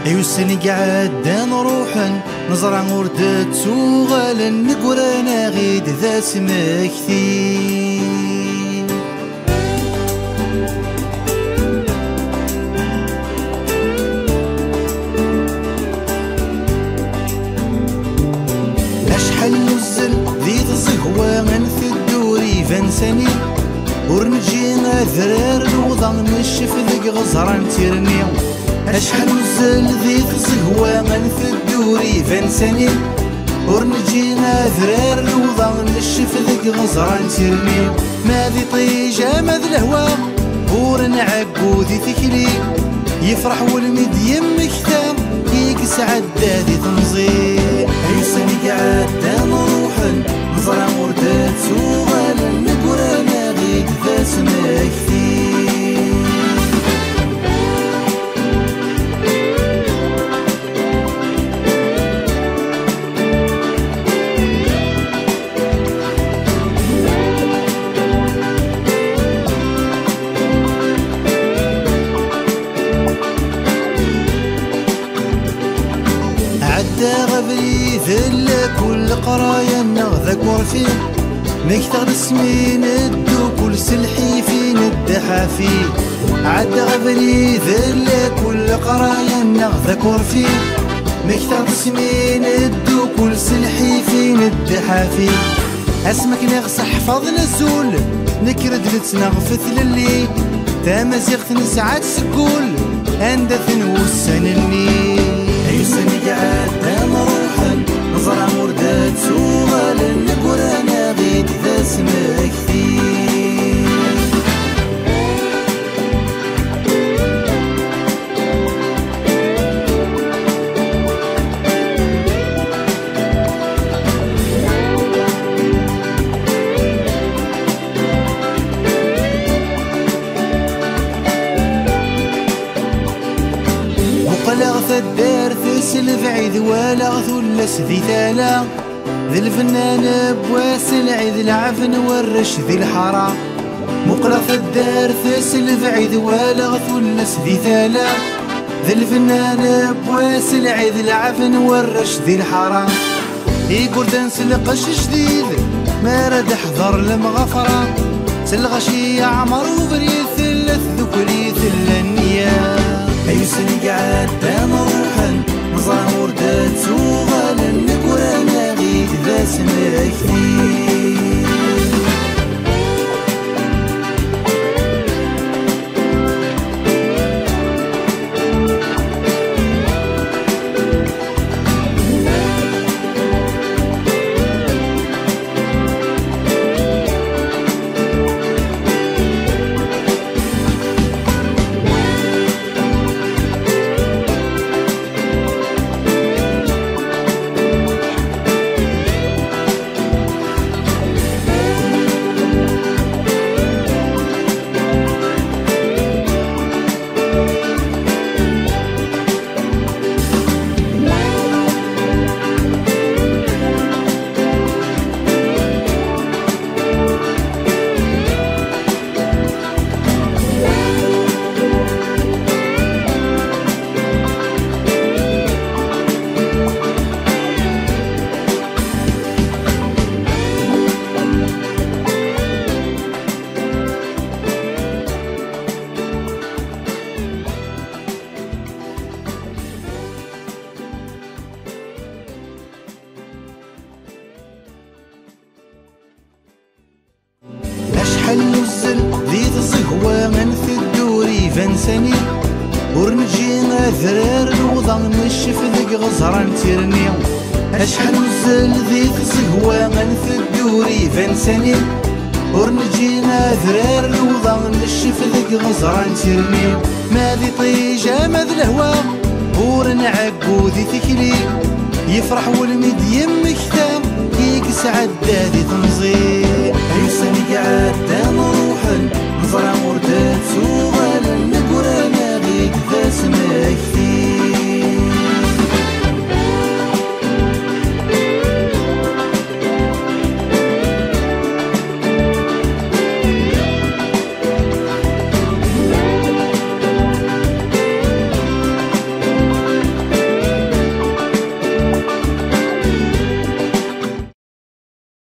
يوسني قعد نروحن نزرع ورد تسوغل نقرانا غيد ذا سمكتي أشحال نزل ذي تزهوى من في الدوري فانساني ورنجي ذرار الوضع نشف ذيك غزران تيرني أشحال نزل ذي تزهوى من في الدوري فانساني ورنجي ذرار الوضع نشف ذيك غزران تيرني ما ذي طيجة ما ذي الهوا ورنعقو ذي تكلي يفرح والمد يمك ثام يقس عدا ذي تنزيل يوسني قعد نروحن نزرع وردات سوغل نقرانا غيد ذا سمكتي عدا غبري ذل كل قرايا نغذك ورفين مكتغ سمين الدو كل سلحي فين الدحافي عدا غبري ذل كل قرايا نغذك ورفين مكتغ سمين الدو كل سلحي فين الدحافي اسمك نغص حفظ نزول نكرد لتنغفث للي تامزيغ نسعات سكول اندث نوسن النيل يوسني قعد نروحن نزرع وردات سوغل نقرانا غيد ذا سمكتي وقلغ الدار ثسل بعيد ولا ثلس ذي ثالا ذي الفنان بواس العيد العفن والرش ذي الحرام مقلغ الدار ثسل بعيد ولا ثلس ذي ثالا ذي الفنان بواس العيد العفن والرش ذي الحرام يقول تنسلق جديد ما رد حضر المغفرة سلغشي عمر وبريد ثلث ذكري ثلنيا يوسني قعد نروحن نزرع وردات سوغل نقرانا غيد ذا سمكتي أشحال نزل ذي تزهوى من في الدوري فانساني ورنجي ذرار الوضع نشف ذيك غزران تيرني أشحال نزل ذي تزهوى من في الدوري فانساني ورنجي ذرار الوضع نشف ذيك غزران تيرني ما ذي طيجة ما ذي الهوا ورنعقو ذي تكلي يفرح والمد يمك ثام يقس عدا ذي